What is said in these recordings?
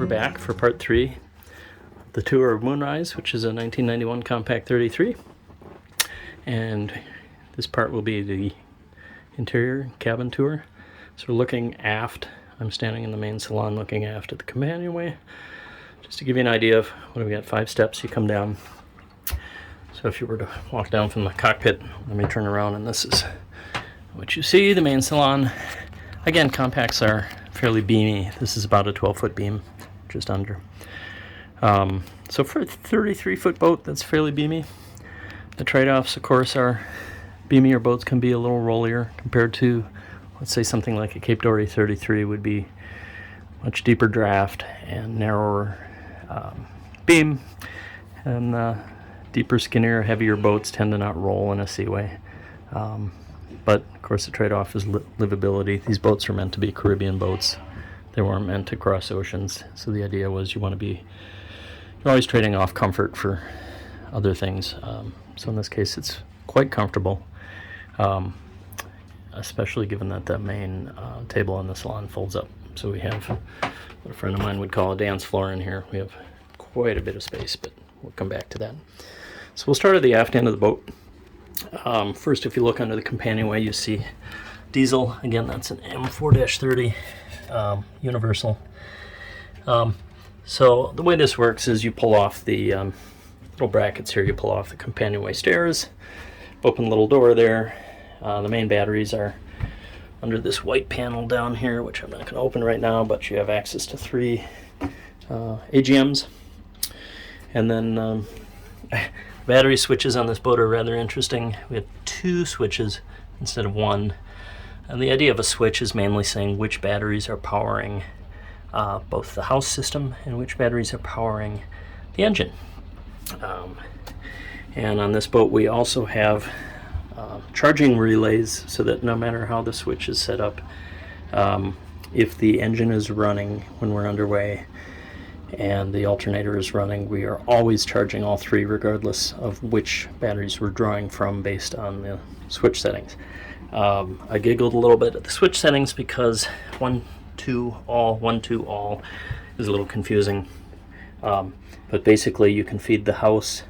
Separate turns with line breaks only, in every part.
we're back for part 3, the tour of Moonrise, which is a 1991 Com-Pac 33. And this part will be the interior cabin tour. So we're looking aft. I'm standing in the main salon looking aft at the companionway. Just to give you an idea of, what do we got, 5 steps you come down. So if you were to walk down from the cockpit, let me turn around, and this is what you see, the main salon. Again, Com-Pacs are fairly beamy. This is about a 12-foot beam, just under. So for a 33-foot boat, that's fairly beamy. The trade-offs, of course, are beamier boats can be a little rollier compared to, let's say, something like a Cape Dory 33 would be much deeper draft and narrower beam, and deeper, skinnier, heavier boats tend to not roll in a seaway. But, of course, the trade-off is livability. These boats are meant to be Caribbean boats. They weren't meant to cross oceans. So the idea was you're always trading off comfort for other things. So in this case, it's quite comfortable, especially given that the main table on the salon folds up. So we have what a friend of mine would call a dance floor in here. We have quite a bit of space, but we'll come back to that. So we'll start at the aft end of the boat. First, if you look under the companionway, you see diesel. Again, that's an M4-30 universal. So the way this works is you pull off the little brackets here. You pull off the companionway stairs, open the little door there. The main batteries are under this white panel down here, which I'm not going to open right now, but you have access to 3 AGMs. And then battery switches on this boat are rather interesting. We have 2 switches instead of 1. And the idea of a switch is mainly saying which batteries are powering both the house system and which batteries are powering the engine. And on this boat we also have charging relays, so that no matter how the switch is set up, if the engine is running when we're underway and the alternator is running, we are always charging all 3 regardless of which batteries we're drawing from based on the switch settings. I giggled a little bit at the switch settings because 1, 2, all, 1, 2, all is a little confusing. But basically you can feed the house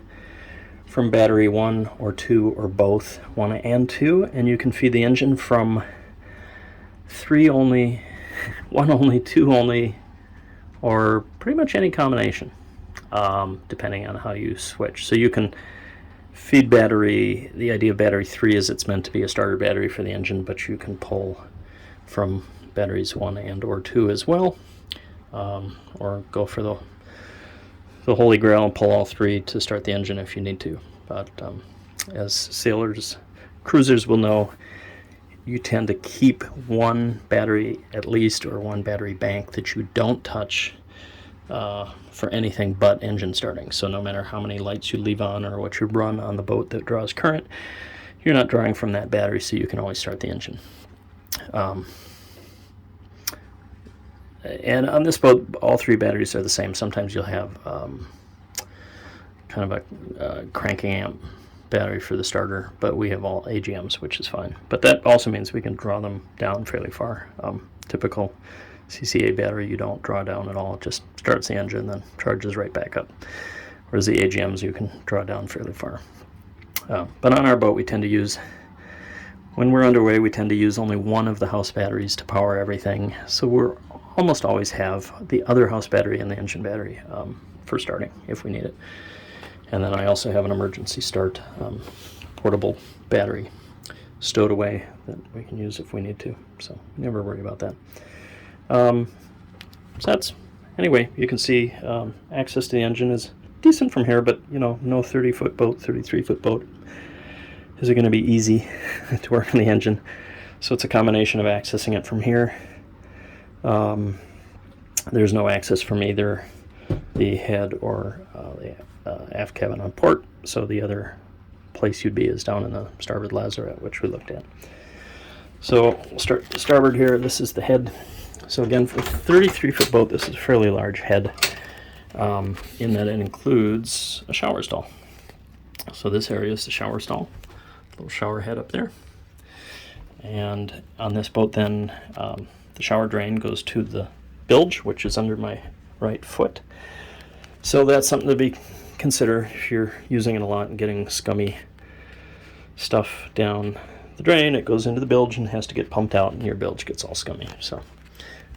from battery 1 or 2 or both, 1 and 2, and you can feed the engine from 3 only, 1 only, 2 only, or pretty much any combination, depending on how you switch. So you can feed battery, the idea of battery 3 is it's meant to be a starter battery for the engine, but you can pull from batteries 1 and or 2 as well, or go for the holy grail and pull all 3 to start the engine if you need to. But as sailors, cruisers will know, you tend to keep 1 battery at least, or 1 battery bank that you don't touch for anything but engine starting. So no matter how many lights you leave on or what you run on the boat that draws current, you're not drawing from that battery, so you can always start the engine. And on this boat, all 3 batteries are the same. Sometimes you'll have kind of a cranking amp battery for the starter, but we have all AGMs, which is fine. But that also means we can draw them down fairly far. Typical CCA battery, you don't draw down at all. It just starts the engine, then charges right back up. Whereas the AGMs, you can draw down fairly far. But on our boat, we tend to use, when we're underway, we tend to use only 1 of the house batteries to power everything. So we're almost always have the other house battery and the engine battery for starting if we need it. And then I also have an emergency start portable battery stowed away that we can use if we need to. So never worry about that. So that's, anyway, you can see access to the engine is decent from here, but no 30-foot boat, 33-foot boat is it going to be easy to work on the engine. So it's a combination of accessing it from here. There's no access from either the head or the aft cabin on port, so the other place you'd be is down in the starboard lazarette, which we looked at. So we'll start the starboard here. This is the head. So again, for a 33-foot boat, this is a fairly large head, in that it includes a shower stall. So this area is the shower stall, little shower head up there. And on this boat then, the shower drain goes to the bilge, which is under my right foot. So that's something to consider if you're using it a lot and getting scummy stuff down the drain. It goes into the bilge and has to get pumped out, and your bilge gets all scummy. So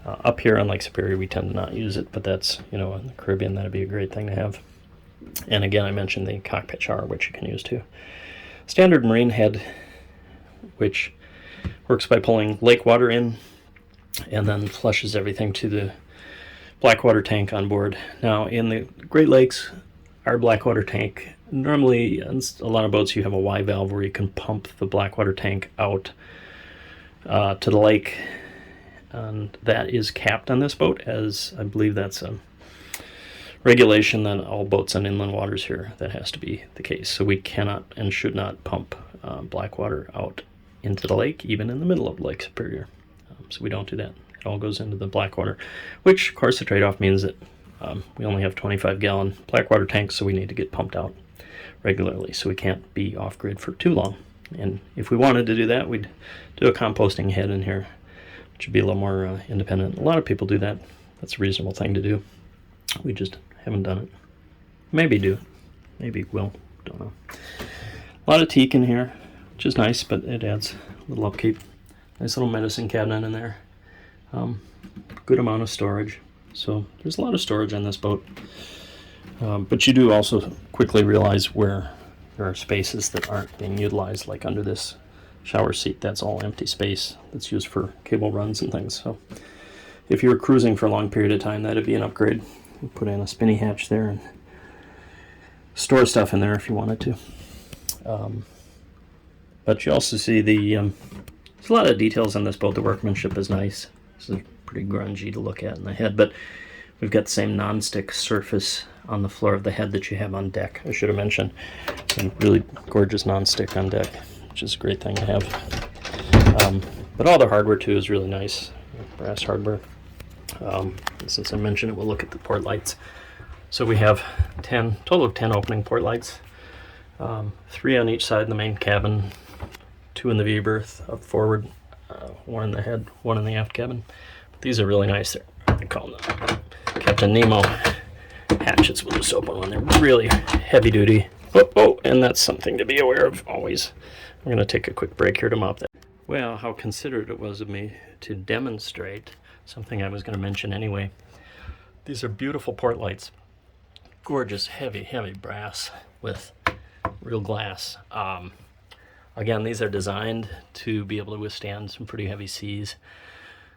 up here on Lake Superior, we tend to not use it, but that's, in the Caribbean, that'd be a great thing to have. And again, I mentioned the cockpit shower, which you can use too. Standard marine head, which works by pulling lake water in and then flushes everything to the blackwater tank on board. Now, in the Great Lakes, our blackwater tank, normally on a lot of boats you have a Y valve where you can pump the blackwater tank out to the lake, and that is capped on this boat, as I believe that's a regulation that all boats on inland waters here, that has to be the case. So we cannot and should not pump blackwater out into the lake, even in the middle of Lake Superior. So we don't do that. It all goes into the blackwater, which of course the trade-off means that we only have 25-gallon blackwater tanks, so we need to get pumped out regularly, so we can't be off-grid for too long. And if we wanted to do that, we'd do a composting head in here, which would be a little more independent. A lot of people do that. That's a reasonable thing to do. We just haven't done it. Maybe do. Maybe will. Don't know. A lot of teak in here, which is nice, but it adds a little upkeep. Nice little medicine cabinet in there. Good amount of storage. So there's a lot of storage on this boat. But you do also quickly realize where there are spaces that aren't being utilized, like under this shower seat. That's all empty space that's used for cable runs and things. So if you're cruising for a long period of time, that'd be an upgrade. You put in a spinny hatch there and store stuff in there if you wanted to. But you also see there's a lot of details on this boat. The workmanship is nice. This is pretty grungy to look at in the head, but we've got the same non-stick surface on the floor of the head that you have on deck. I should have mentioned, and really gorgeous non-stick on deck, which is a great thing to have. But all the hardware too is really nice, brass hardware. Since I mentioned it, we'll look at the port lights. So we have total of 10 opening port lights, 3 on each side in the main cabin, 2 in the V-berth up forward, 1 in the head, 1 in the aft cabin. These are really nice. I call them Captain Nemo hatchets. We'll just open one. They're really heavy duty. Oh, and that's something to be aware of always. I'm going to take a quick break here to mop that. Well, how considerate it was of me to demonstrate something I was going to mention anyway. These are beautiful port lights. Gorgeous, heavy brass with real glass. Again, these are designed to be able to withstand some pretty heavy seas,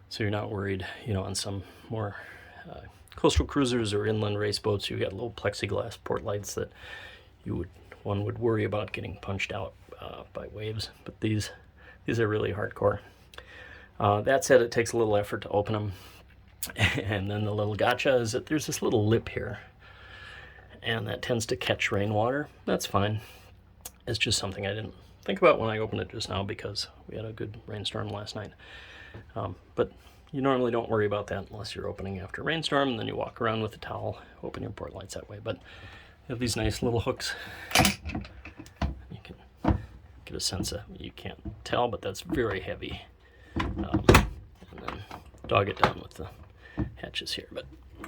so you're not worried, on some more coastal cruisers or inland race boats, you got little plexiglass port lights that one would worry about getting punched out by waves. But these are really hardcore. That said, it takes a little effort to open them. And then the little gotcha is that there's this little lip here, and that tends to catch rainwater. That's fine. It's just something I didn't think about when I opened it just now, because we had a good rainstorm last night. But you normally don't worry about that unless you're opening after a rainstorm, and then you walk around with a towel, open your port lights that way. But you have these nice little hooks. You can get a sense of, you can't tell, but that's very heavy. And then dog it down with the hatches here, but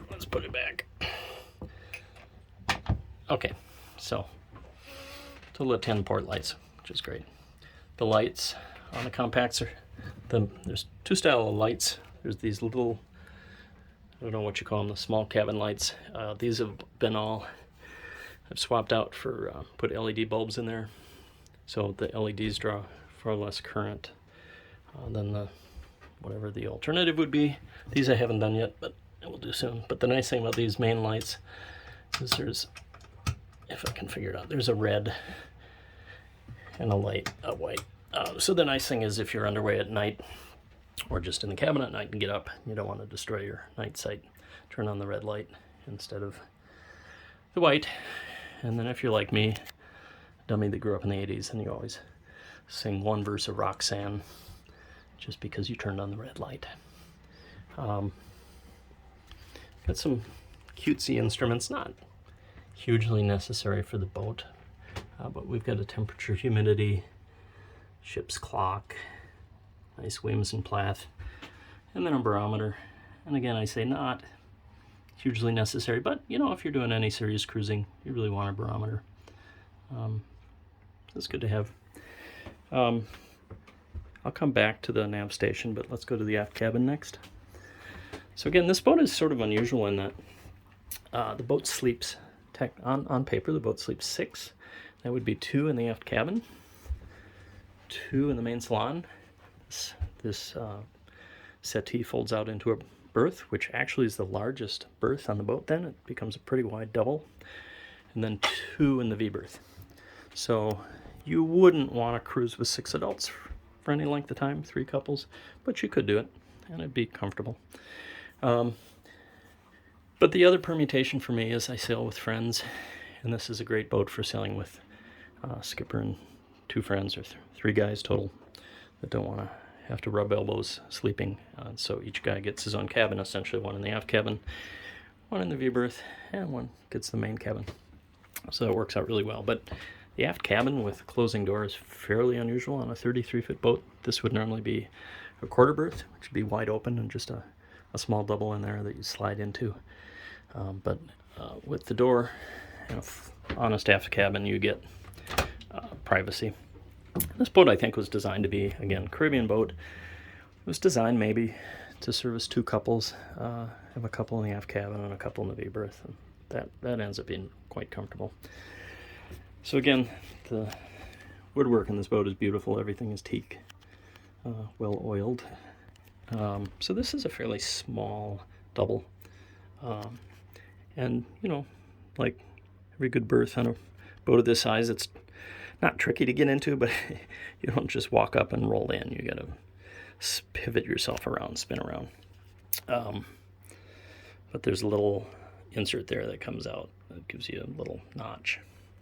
let's put it back. Okay, so total of 10 port lights, which is great. The lights on the Com-Pacs there's 2 styles of lights. There's these little, I don't know what you call them, the small cabin lights. These have been I've swapped out for, put LED bulbs in there. So the LEDs draw far less current than whatever the alternative would be. These I haven't done yet, but I will do soon. But the nice thing about these main lights is there's, if I can figure it out, there's a red and a white. So the nice thing is, if you're underway at night or just in the cabin at night and get up, you don't want to destroy your night sight, turn on the red light instead of the white. And then if you're like me, dummy that grew up in the 80s, and you always sing one verse of Roxanne just because you turned on the red light. Got some cutesy instruments, not hugely necessary for the boat, but we've got a temperature, humidity, ship's clock, nice Williams and Plath, and then a barometer. And again, I say not hugely necessary, but you know, if you're doing any serious cruising, you really want a barometer. That's good to have. I'll come back to the nav station, but let's go to the aft cabin next. So again, this boat is sort of unusual in that the boat sleeps, on paper, the boat sleeps 6. That would be 2 in the aft cabin, 2 in the main salon. This settee folds out into a berth, which actually is the largest berth on the boat then. It becomes a pretty wide double. And then 2 in the V-berth. So you wouldn't want to cruise with 6 adults for any length of time, 3 couples, but you could do it, and it'd be comfortable. But the other permutation for me is I sail with friends, and this is a great boat for sailing with skipper and 2 friends, or 3 guys total, that don't want to have to rub elbows sleeping. So each guy gets his own cabin, essentially, 1 in the aft cabin, 1 in the V-berth, and 1 gets the main cabin. So it works out really well. But the aft cabin with closing door is fairly unusual on a 33-foot boat. This would normally be a quarter berth, which would be wide open and just a small double in there that you slide into. But with the door and an honest aft cabin, you get privacy. This boat, I think, was designed to be, again, Caribbean boat. It was designed maybe to service 2 couples, have a couple in the aft cabin and a couple in the V-berth, and that ends up being quite comfortable. So again, the woodwork in this boat is beautiful. Everything is teak, well oiled. So this is a fairly small double. And, you know, like every good berth on a boat of this size, it's not tricky to get into, but you don't just walk up and roll in. You got to pivot yourself around, spin around. But there's a little insert there that comes out that gives you a little notch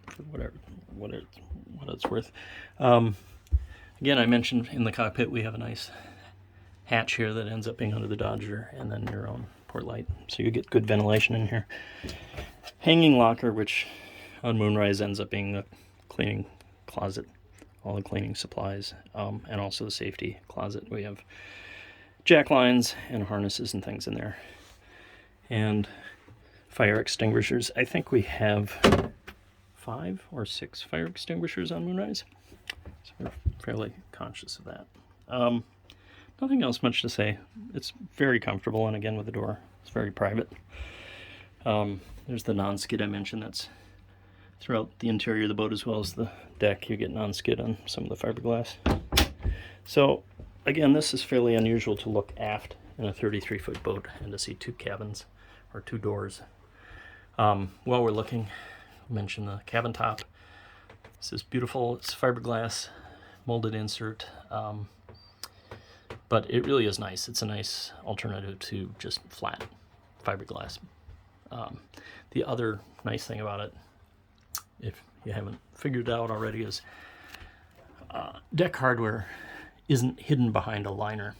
for what it's worth. Again, I mentioned in the cockpit we have a nice hatch here that ends up being under the Dodger, and then your own port light, so you get good ventilation in here. Hanging locker, which on Moonrise ends up being the cleaning closet, all the cleaning supplies, and also the safety closet. We have jack lines and harnesses and things in there, and fire extinguishers. I think we have 5 or 6 fire extinguishers on Moonrise, so we're fairly conscious of that. Nothing else much to say. It's very comfortable, and again with the door, it's very private. There's the non-skid I mentioned. That's throughout the interior of the boat as well as the deck. You get non-skid on some of the fiberglass. So again, this is fairly unusual to look aft in a 33-foot boat and to see 2 cabins or 2 doors. While we're looking, I'll mention the cabin top. This is beautiful. It's fiberglass, molded insert. But it really is nice. It's a nice alternative to just flat fiberglass. The other nice thing about it, if you haven't figured it out already, is deck hardware isn't hidden behind a liner,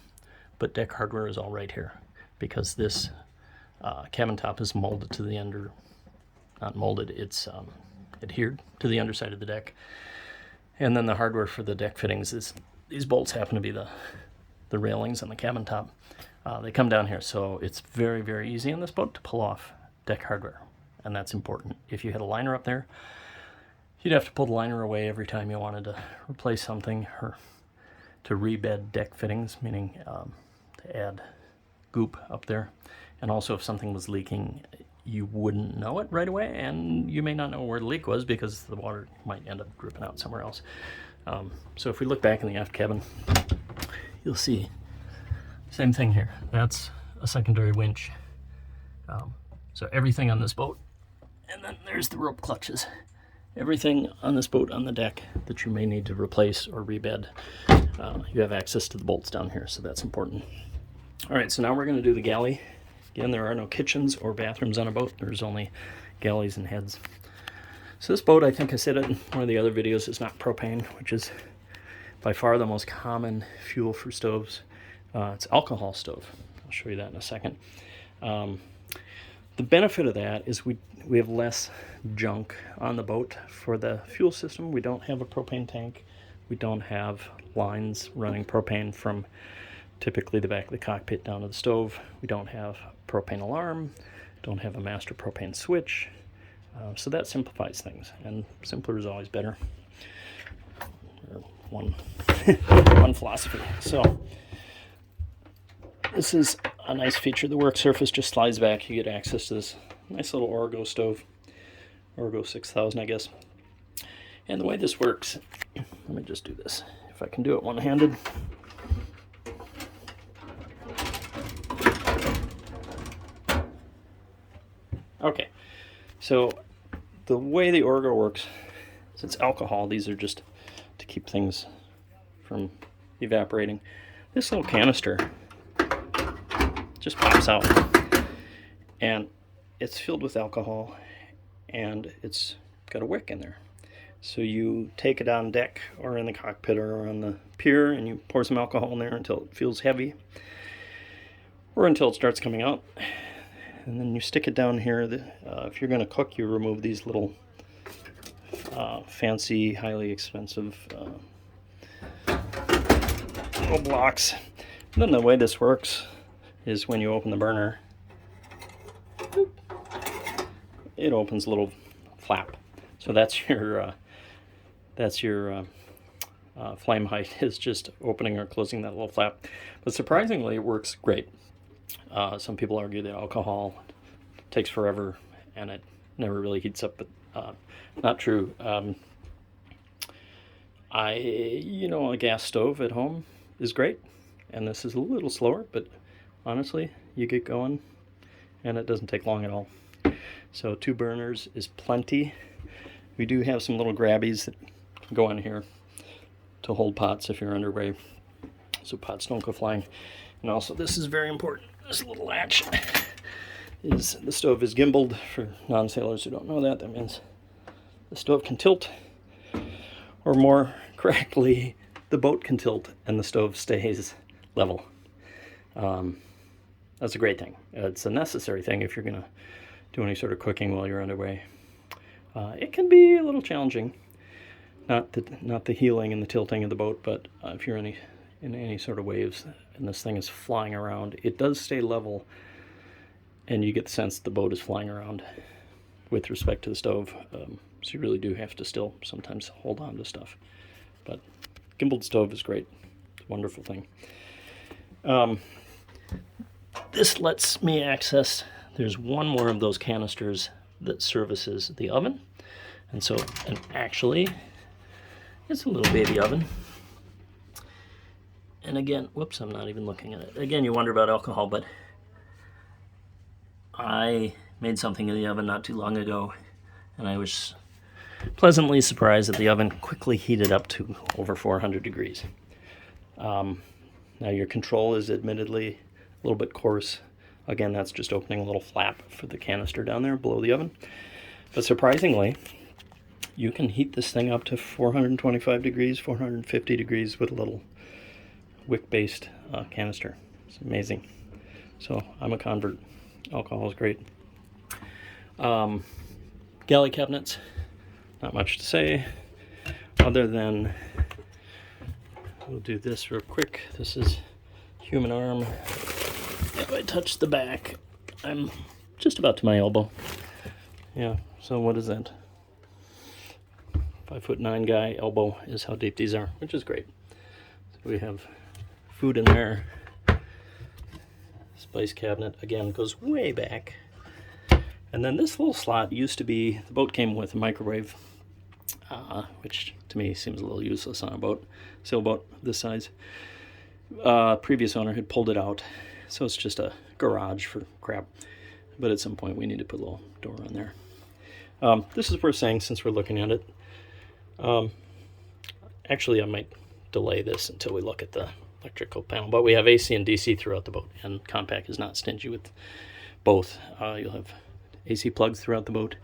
but deck hardware is all right here, because this cabin top is molded to the not molded, it's adhered to the underside of the deck. And then the hardware for the deck fittings is, these bolts happen to be the railings on the cabin top. They come down here, so it's very, very easy on this boat to pull off deck hardware, and that's important. If you had a liner up there, you'd have to pull the liner away every time you wanted to replace something or to rebed deck fittings, meaning to add goop up there. And also, if something was leaking, you wouldn't know it right away, and you may not know where the leak was because the water might end up dripping out somewhere else. So if we look back in the aft cabin, you'll see same thing here. That's a secondary winch. So everything on this boat, and then there's the rope clutches. Everything on this boat on the deck that you may need to replace or rebed, you have access to the bolts down here, so that's important. All right, so now we're going to do the galley. Again, there are no kitchens or bathrooms on a boat. There's only galleys and heads. So this boat, I think I said it in one of the other videos, is not propane, which is by far the most common fuel for stoves. It's alcohol stove. I'll show you that in a second. The benefit of that is we have less junk on the boat. For the fuel system, we don't have a propane tank. We don't have lines running propane from typically the back of the cockpit down to the stove. We don't have propane alarm, don't have a master propane switch. So that simplifies things, and simpler is always better. Or one, one philosophy. So this is a nice feature. The work surface just slides back. You get access to this nice little Orgo stove, Orgo 6000, I guess. And the way this works, let me just do this, if I can do it one-handed. Okay, so the way the Orgo works is it's alcohol. These are just to keep things from evaporating. This little canister just pops out, and it's filled with alcohol, and it's got a wick in there. So you take it on deck or in the cockpit or on the pier, and you pour some alcohol in there until it feels heavy, or until it starts coming out. And then you stick it down here. If you're going to cook, you remove these little fancy, highly expensive little blocks. And then the way this works is when you open the burner, it opens a little flap. So that's your flame height, is just opening or closing that little flap. But surprisingly, it works great. Some people argue that alcohol takes forever and it never really heats up, but not true. A gas stove at home is great, and this is a little slower, but honestly, you get going and it doesn't take long at all. So 2 burners is plenty. We do have some little grabbies that go on here to hold pots if you're underway, so pots don't go flying. And also, this is very important, this little latch is, the stove is gimbaled. For non-sailors who don't know that, that means the stove can tilt, or more correctly, the boat can tilt and the stove stays level. That's a great thing. It's a necessary thing if you're going to do any sort of cooking while you're underway. It can be a little challenging, not the heeling and the tilting of the boat, but if you're in any sort of waves and this thing is flying around, it does stay level, and you get the sense the boat is flying around with respect to the stove. So you really do have to still sometimes hold on to stuff. But gimbaled stove is great. It's a wonderful thing. This lets me access, there's one more of those canisters that services the oven. And actually, it's a little baby oven. And again, whoops, I'm not even looking at it. Again, you wonder about alcohol, but I made something in the oven not too long ago, and I was pleasantly surprised that the oven quickly heated up to over 400 degrees. Now your control is admittedly a little bit coarse. Again, that's just opening a little flap for the canister down there below the oven. But surprisingly, you can heat this thing up to 425 degrees, 450 degrees with a little wick-based canister. It's amazing. So I'm a convert. Alcohol is great. Galley cabinets, not much to say other than we'll do this real quick. This is human arm. If I touch the back, I'm just about to my elbow. Yeah, so what is that? 5'9" guy elbow is how deep these are, which is great. So we have food in there. Spice cabinet, again, goes way back. And then this little slot used to be, the boat came with a microwave, which to me seems a little useless on a boat, sailboat this size. Previous owner had pulled it out, so it's just a garage for crap. But at some point we need to put a little door on there. This is worth saying since we're looking at it. Actually, I might delay this until we look at the electrical panel, but we have AC and DC throughout the boat, and Com-Pac is not stingy with both. You'll have AC plugs throughout the boat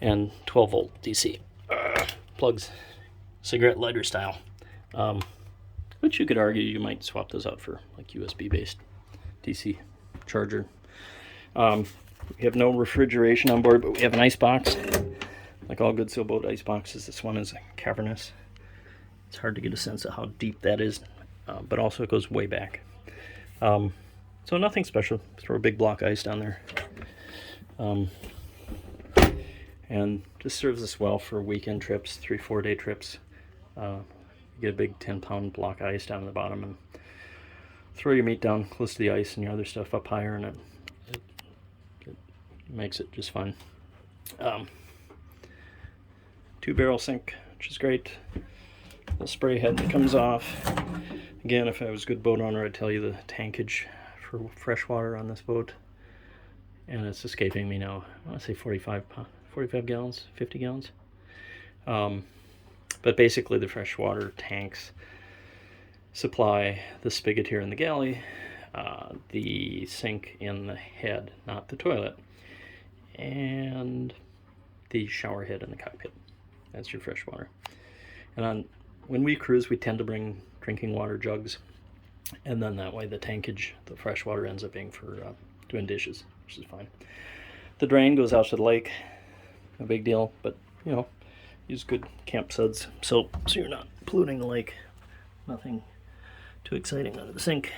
and 12-volt DC plugs, cigarette lighter style, which you could argue you might swap those out for like USB-based DC charger. We have no refrigeration on board, but we have an ice box. Like all good sailboat ice boxes, this one is cavernous. It's hard to get a sense of how deep that is, but also it goes way back. So So nothing special. Throw a big block of ice down there. And this serves us well for weekend trips, 3-4 day trips. You get a big 10-pound block of ice down at the bottom and throw your meat down close to the ice and your other stuff up higher, and it makes it just fine. 2-barrel sink, which is great. The spray head that comes off. Again, if I was a good boat owner, I'd tell you the tankage for fresh water on this boat. And it's escaping me now. I want to say 45 gallons, 50 gallons. But basically the freshwater tanks supply the spigot here in the galley, the sink in the head, not the toilet, and the shower head in the cockpit. That's your fresh water. And when we cruise, we tend to bring drinking water jugs, and then that way the tankage, the fresh water, ends up being for doing dishes, which is fine. The drain goes out to the lake. No big deal, but you know, use good camp suds soap so you're not polluting the lake. Nothing too exciting under the sink.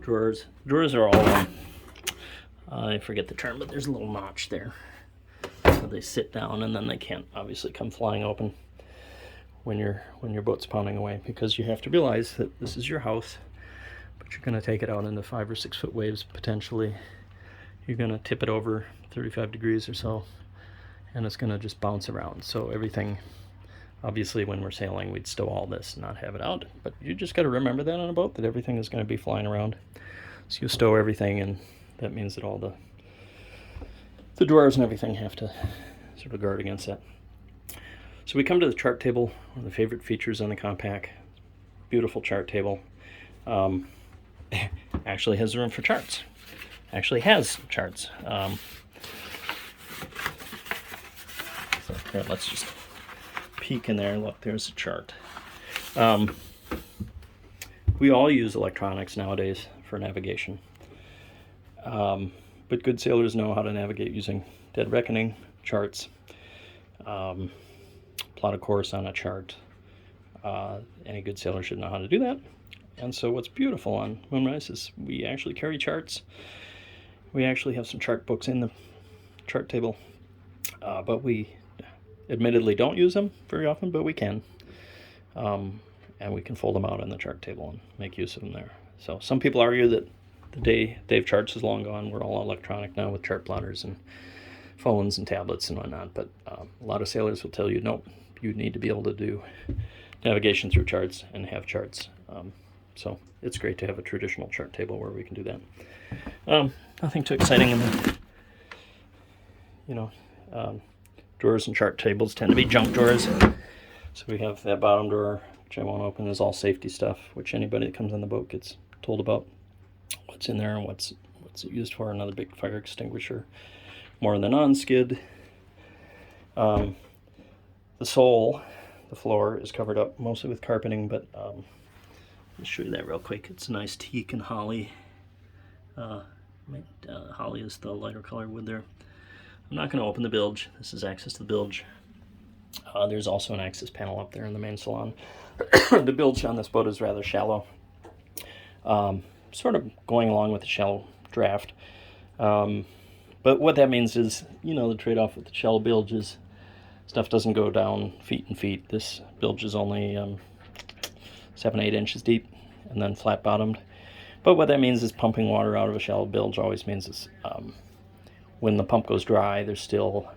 Drawers. Drawers are all, I forget the term, but there's a little notch there. So they sit down and then they can't obviously come flying open when your boat's pounding away, because you have to realize that this is your house, but you're going to take it out into 5 or 6 foot waves potentially. You're going to tip it over 35 degrees or so, and it's going to just bounce around. So everything, obviously when we're sailing, we'd stow all this, not have it out. But you just got to remember that on a boat, that everything is going to be flying around. So you stow everything, and that means that all the drawers and everything have to sort of guard against that. So we come to the chart table, one of the favorite features on the Com-Pac. Beautiful chart table. Actually has room for charts. Actually has charts. So here, let's just peek in there. Look, there's a chart. We all use electronics nowadays for navigation. But good sailors know how to navigate using dead reckoning, charts, plot a course on a chart. Any good sailor should know how to do that. And so what's beautiful on Moonrise is we actually carry charts. We actually have some chart books in the chart table, but we admittedly don't use them very often, but we can. And we can fold them out on the chart table and make use of them there. So some people argue that the day of charts is long gone. We're all electronic now with chart plotters and phones and tablets and whatnot, but a lot of sailors will tell you, nope, you need to be able to do navigation through charts and have charts. So it's great to have a traditional chart table where we can do that. Nothing too exciting in the, drawers and chart tables tend to be junk drawers. So we have that bottom drawer, which I won't open, is all safety stuff, which anybody that comes on the boat gets told about what's in there and what's it used for. Another big fire extinguisher, more than on-skid. The sole, the floor, is covered up mostly with carpeting, but let me show you that real quick. It's a nice teak and holly. Holly is the lighter color wood there. I'm not going to open the bilge. This is access to the bilge. There's also an access panel up there in the main salon. The bilge on this boat is rather shallow. Sort of going along with the shallow draft. But what that means is, the trade-off with the shallow bilge is stuff doesn't go down feet and feet. This bilge is only 7-8 inches deep and then flat bottomed. But what that means is pumping water out of a shallow bilge always means is when the pump goes dry, there's still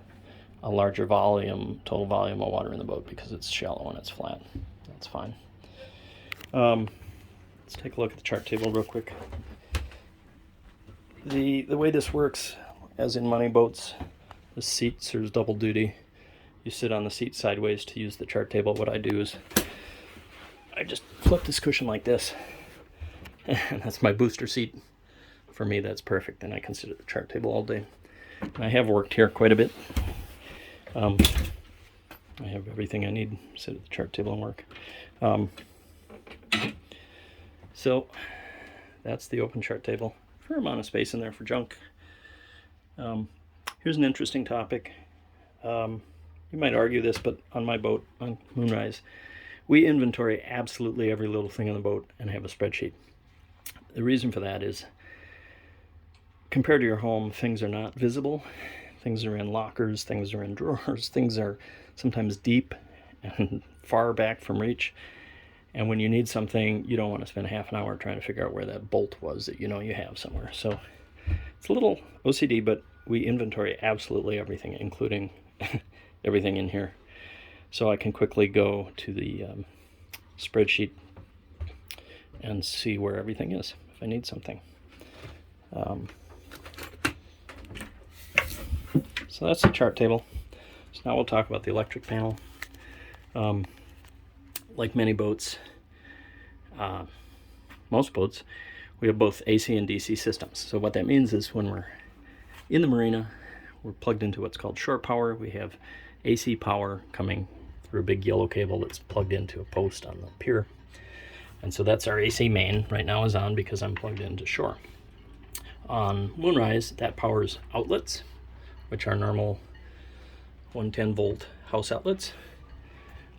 a larger total volume of water in the boat because it's shallow and it's flat. That's fine. Let's take a look at the chart table real quick. The way this works, as in money boats, the seat serves double duty. You sit on the seat sideways to use the chart table. What I do is I just flip this cushion like this, and that's my booster seat. For me, that's perfect, and I can sit at the chart table all day. And I have worked here quite a bit. I have everything I need to sit at the chart table and work. So that's the open chart table. Fair amount of space in there for junk. Here's an interesting topic. You might argue this, but on my boat, on Moonrise, We inventory absolutely every little thing on the boat and have a spreadsheet. The reason for that is, compared to your home, things are not visible. Things are in lockers, things are in drawers, things are sometimes deep and far back from reach. And when you need something, you don't want to spend half an hour trying to figure out where that bolt was that you know you have somewhere. So it's a little OCD, but we inventory absolutely everything, including everything in here. So I can quickly go to the spreadsheet and see where everything is if I need something. So that's the chart table. So now we'll talk about the electric panel. Like many boats, most boats, we have both AC and DC systems. So what that means is when we're in the marina, we're plugged into what's called shore power. We have AC power coming through a big yellow cable that's plugged into a post on the pier. And so that's our AC main. Right now is on because I'm plugged into shore. On Moonrise, that powers outlets, which are normal 110 volt house outlets.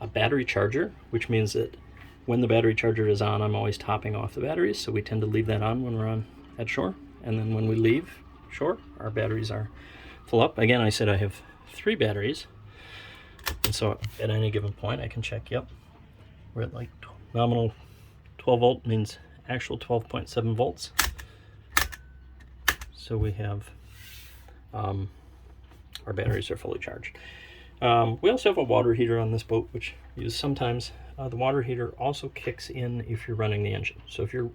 A battery charger, which means that when the battery charger is on, I'm always topping off the batteries, so we tend to leave that on when we're on at shore. And then when we leave shore, our batteries are full up. Again, I said I have 3 batteries, and so at any given point I can check, yep, we're at like nominal 12 volt means actual 12.7 volts. So we have our batteries are fully charged. We also have a water heater on this boat, which we use sometimes. The water heater also kicks in if you're running the engine. So if you're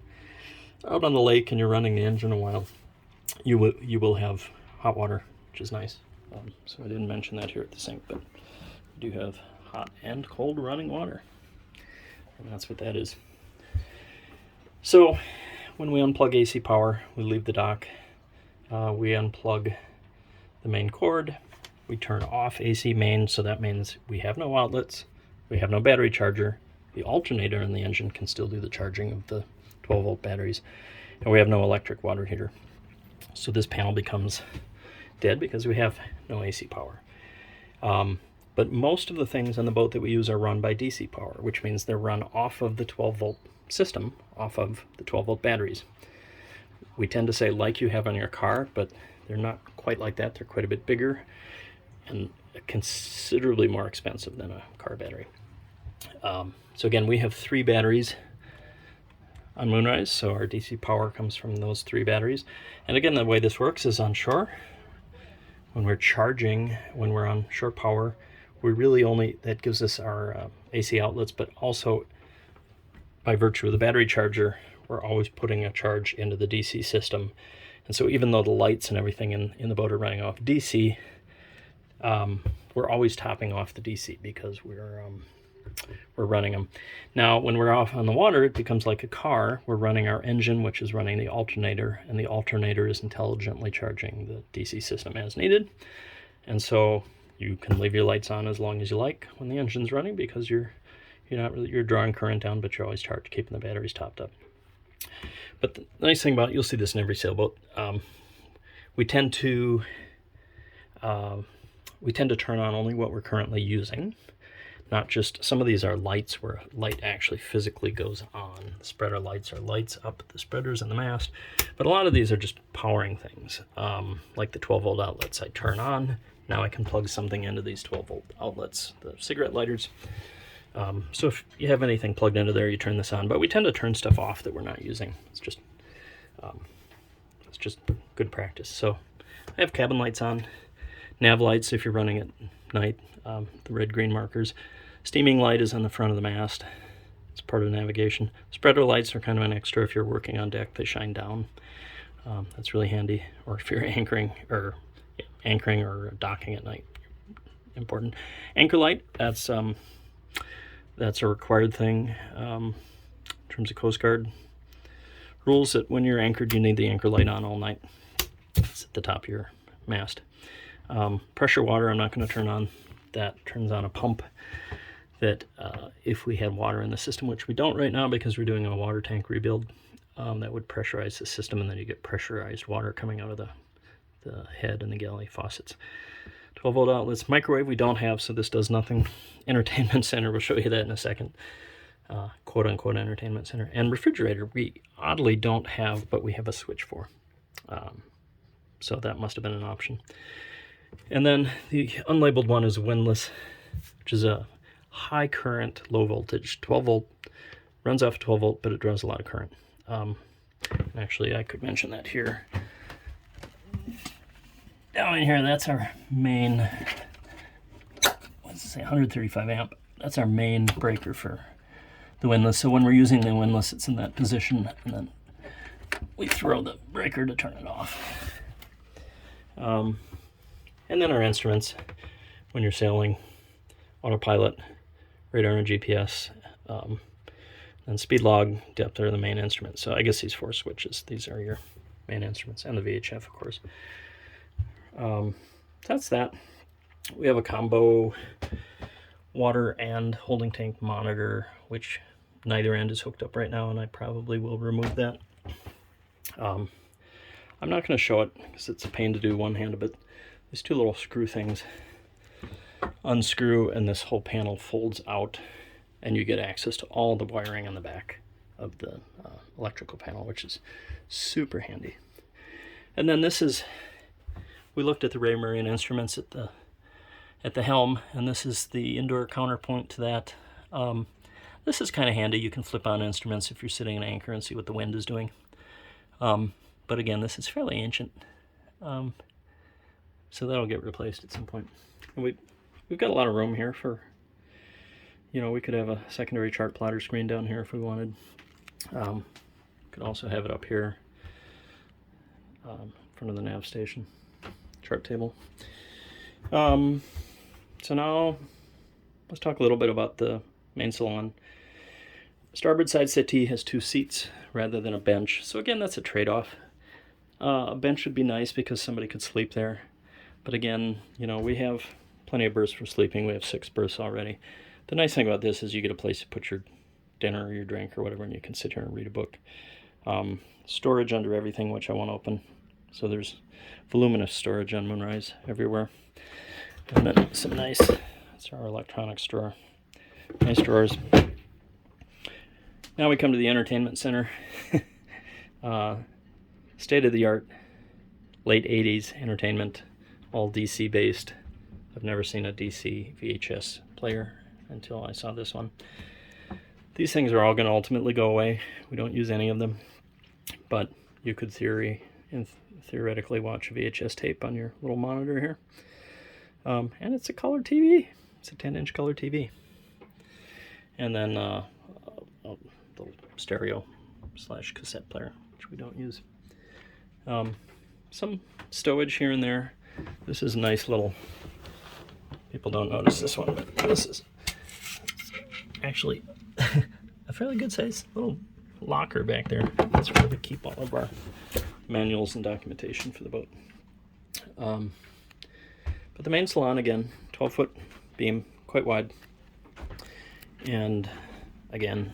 out on the lake and you're running the engine a while, you will have hot water, which is nice. So I didn't mention that here at the sink, but we do have hot and cold running water, and that's what that is. So when we unplug AC power, we leave the dock. We unplug the main cord. We turn off AC main, so that means we have no outlets, we have no battery charger. The alternator in the engine can still do the charging of the 12 volt batteries, and we have no electric water heater. So this panel becomes dead because we have no AC power. But most of the things on the boat that we use are run by DC power, which means they're run off of the 12 volt system, off of the 12 volt batteries. We tend to say like you have on your car, but they're not quite like that. They're quite a bit bigger and considerably more expensive than a car battery. So again, we have 3 batteries on Moonrise, so our DC power comes from those 3 batteries. And again, the way this works is on shore. When we're charging, when we're on shore power, we really only, that gives us our AC outlets, but also by virtue of the battery charger, we're always putting a charge into the DC system. And so even though the lights and everything in the boat are running off DC, we're always topping off the DC because we're running them. Now, when we're off on the water, it becomes like a car. We're running our engine, which is running the alternator, and the alternator is intelligently charging the DC system as needed. And so you can leave your lights on as long as you like when the engine's running because you're drawing current down, but you're always charged, keeping the batteries topped up. But the nice thing about it, you'll see this in every sailboat, we tend to turn on only what we're currently using. Not just, some of these are lights where light actually physically goes on. The spreader lights are lights up at the spreaders and the mast. But a lot of these are just powering things. Like the 12 volt outlets I turn on. Now I can plug something into these 12 volt outlets, the cigarette lighters. So if you have anything plugged into there, you turn this on. But we tend to turn stuff off that we're not using. It's just good practice. So I have cabin lights on. Nav lights if you're running at night, the red-green markers. Steaming light is on the front of the mast. It's part of navigation. Spreader lights are kind of an extra if you're working on deck. They shine down. That's really handy. Or if you're anchoring or docking at night, important. Anchor light, that's a required thing in terms of Coast Guard rules, that when you're anchored, you need the anchor light on all night. It's at the top of your mast. Pressure water, I'm not going to turn on. That turns on a pump that if we had water in the system, which we don't right now because we're doing a water tank rebuild, that would pressurize the system, and then you get pressurized water coming out of the head and the galley faucets. 12-volt outlets. Microwave we don't have, so this does nothing. Entertainment center, we'll show you that in a second. Quote-unquote entertainment center. And refrigerator we oddly don't have, but we have a switch for. So that must have been an option. And then the unlabeled one is windlass, which is a high current, low voltage, 12 volt. Runs off 12 volt, but it draws a lot of current. Actually, I could mention that here. Down in here, that's our main, what's it say, 135 amp. That's our main breaker for the windlass. So when we're using the windlass, it's in that position, and then we throw the breaker to turn it off. And then our instruments, when you're sailing, autopilot, radar and GPS, and speed log, depth are the main instruments. So I guess these 4 switches, these are your main instruments, and the VHF, of course. That's that. We have a combo water and holding tank monitor, which neither end is hooked up right now, and I probably will remove that. I'm not going to show it because it's a pain to do one-handed, but these 2 little screw things unscrew, and this whole panel folds out, and you get access to all the wiring on the back of the electrical panel, which is super handy. And then this is, we looked at the Ray Marine instruments at the helm, and this is the indoor counterpoint to that. This is kind of handy. You can flip on instruments if you're sitting in anchor and see what the wind is doing. But again, this is fairly ancient, so that'll get replaced at some point. And we've got a lot of room here for, you know, we could have a secondary chart plotter screen down here if we wanted. Could also have it up here, in front of the nav station, chart table. So now let's talk a little bit about the main salon. Starboard side settee has 2 seats rather than a bench. So again, that's a trade-off. A bench would be nice because somebody could sleep there. But again, you know, we have plenty of berths for sleeping. We have 6 berths already. The nice thing about this is you get a place to put your dinner or your drink or whatever, and you can sit here and read a book. Storage under everything, which I won't open. So there's voluminous storage on Moonrise everywhere. And then some nice, that's our electronics drawer. Nice drawers. Now we come to the entertainment center. State-of-the-art, late 80s entertainment, all DC based. I've never seen a DC VHS player until I saw this one. These things are all going to ultimately go away. We don't use any of them, but you could theoretically watch a VHS tape on your little monitor here. And it's a color TV. It's a 10-inch color TV. And then a little stereo / cassette player, which we don't use. Some stowage here and there. This is a nice little, people don't notice this one, but this is actually a fairly good size little locker back there. That's where we keep all of our manuals and documentation for the boat. But the main salon, again, 12-foot beam, quite wide. And again,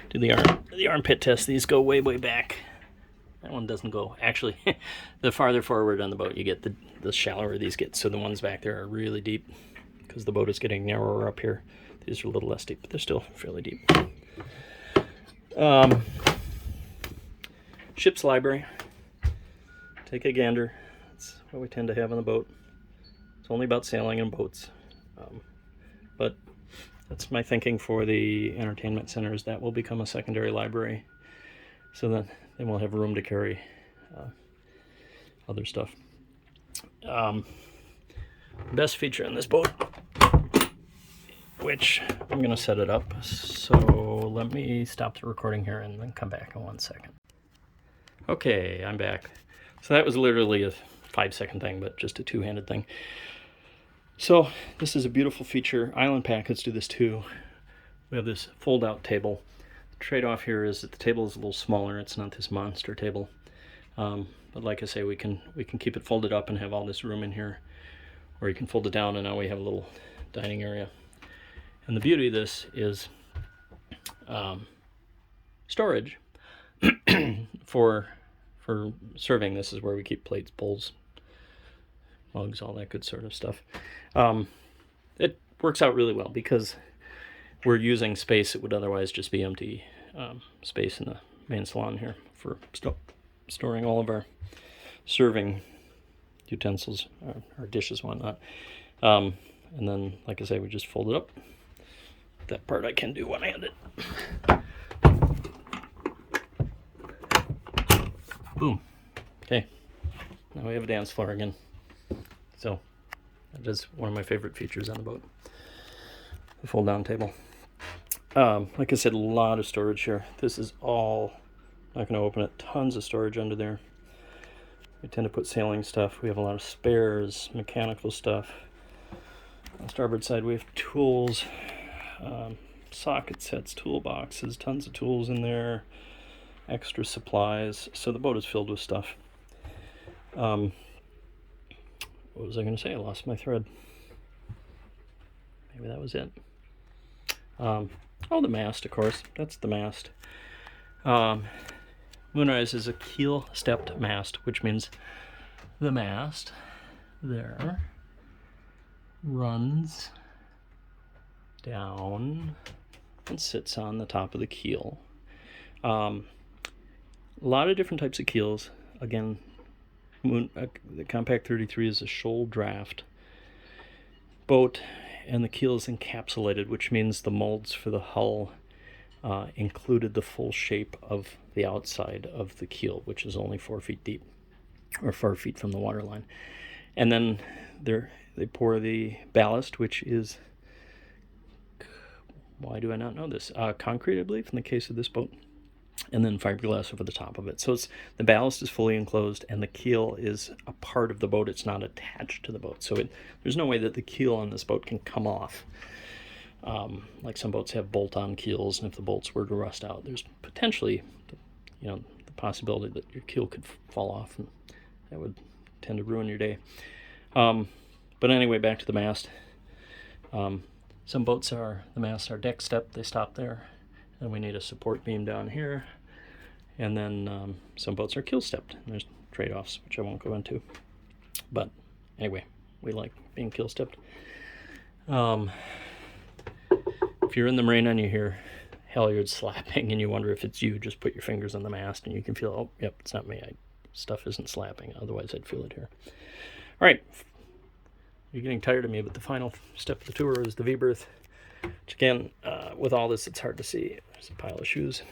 do the armpit test. These go way, way back. That one doesn't go. Actually, the farther forward on the boat you get, the shallower these get. So the ones back there are really deep because the boat is getting narrower up here. These are a little less deep, but they're still fairly deep. Ship's library. Take a gander. That's what we tend to have on the boat. It's only about sailing and boats. But that's my thinking for the entertainment centers. That will become a secondary library, so that then we'll have room to carry other stuff. Best feature on this boat, which I'm going to set it up. So let me stop the recording here and then come back in 1 second. Okay, I'm back. So that was literally a 5-second thing, but just a two-handed thing. So this is a beautiful feature. Island packets do this too. We have this fold-out table. The trade-off here is that the table is a little smaller. It's not this monster table. But like I say, we can keep it folded up and have all this room in here. Or you can fold it down and now we have a little dining area. And the beauty of this is storage for serving. This is where we keep plates, bowls, mugs, all that good sort of stuff. It works out really well because we're using space that would otherwise just be empty space in the main salon here for storing all of our serving utensils, our dishes, whatnot. And then, like I say, we just fold it up. That part I can do one-handed. Boom. Okay. Now we have a dance floor again. So that is one of my favorite features on the boat. The fold-down table. Like I said, a lot of storage here. This is all, not going to open it, tons of storage under there. We tend to put sailing stuff. We have a lot of spares, mechanical stuff. On the starboard side, we have tools, socket sets, toolboxes, tons of tools in there, extra supplies. So the boat is filled with stuff. What was I going to say? I lost my thread. Maybe that was it. Oh, the mast, of course. That's the mast. Moonrise is a keel-stepped mast, which means the mast there runs down and sits on the top of the keel. A lot of different types of keels. Again, the Com-Pac 33 is a shoal draft boat, and the keel is encapsulated, which means the molds for the hull included the full shape of the outside of the keel, which is only 4 feet deep, or 4 feet from the waterline. And then they pour the ballast, which is, why do I not know this? Concrete, I believe, in the case of this boat, and then fiberglass over the top of it. So the ballast is fully enclosed, and the keel is a part of the boat. It's not attached to the boat. So there's no way that the keel on this boat can come off. Like some boats have bolt-on keels, and if the bolts were to rust out, there's potentially, the possibility that your keel could fall off, and that would tend to ruin your day. But anyway, back to the mast. Some boats the masts are deck stepped, they stop there, and we need a support beam down here. And then some boats are keel stepped, and there's trade-offs, which I won't go into. But anyway, we like being keel stepped. If you're in the marina and you hear halyards slapping and you wonder if it's you, just put your fingers on the mast and you can feel, oh, yep, it's not me. Stuff isn't slapping. Otherwise, I'd feel it here. All right. You're getting tired of me, but the final step of the tour is the V-berth. Which again, with all this, it's hard to see. There's a pile of shoes.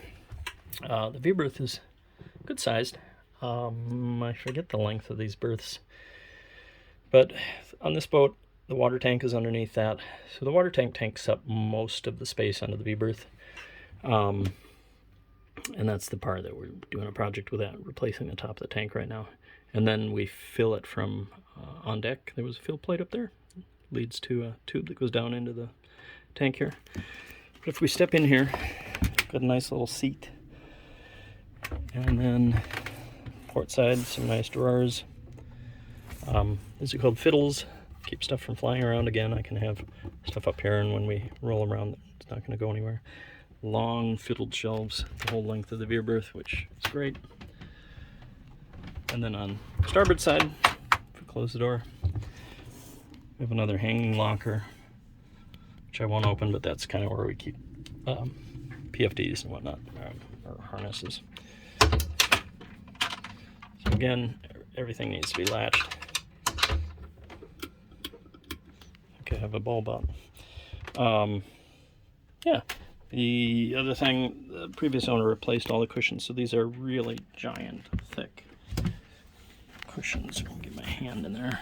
The V-berth is good sized. I forget the length of these berths. But on this boat, the water tank is underneath that. So the water tank takes up most of the space under the V-berth. And that's the part that we're doing a project with, that, replacing the top of the tank right now. And then we fill it from on deck. There was a fill plate up there. Leads to a tube that goes down into the tank here. But if we step in here, got a nice little seat. And then port side, some nice drawers. These are called fiddles. Keep stuff from flying around. Again, I can have stuff up here, and when we roll around, it's not going to go anywhere. Long fiddled shelves the whole length of the V-berth, which is great. And then on starboard side, if we close the door, we have another hanging locker, which I won't open, but that's kind of where we keep PFDs and whatnot, or harnesses. So again, everything needs to be latched. Okay, I have a bulb out. Yeah. The other thing, the previous owner replaced all the cushions, so these are really giant, thick cushions. I'll get my hand in there.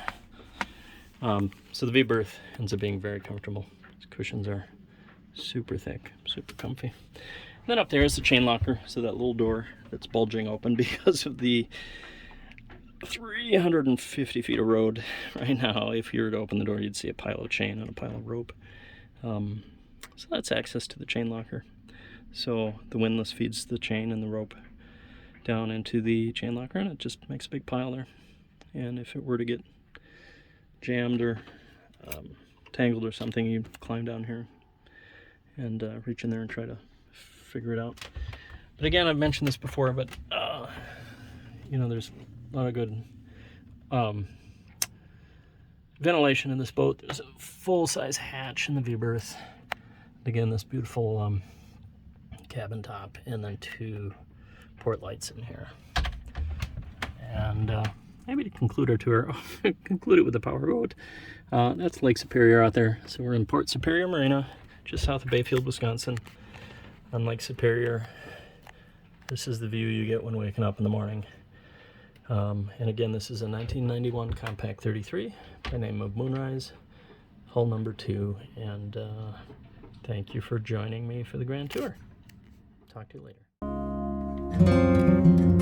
So the V-berth ends up being very comfortable. These cushions are super thick, super comfy. And then up there is the chain locker, so that little door that's bulging open because of the 350 feet of road right now. If you were to open the door, you'd see a pile of chain and a pile of rope. So that's access to the chain locker. So the windlass feeds the chain and the rope down into the chain locker, and it just makes a big pile there. And if it were to get jammed or tangled or something, you climb down here and reach in there and try to figure it out. But again, I've mentioned this before, but there's a lot of good ventilation in this boat. There's a full-size hatch in the V-berth. Again, this beautiful cabin top, and then 2 port lights in here. And maybe to conclude our tour, conclude it with a powerboat. That's Lake Superior out there. So we're in Port Superior Marina, just south of Bayfield, Wisconsin, on Lake Superior. This is the view you get when waking up in the morning. And again, this is a 1991 Com-Pac 33 by name of Moonrise, hull number 2. And thank you for joining me for the grand tour. Talk to you later.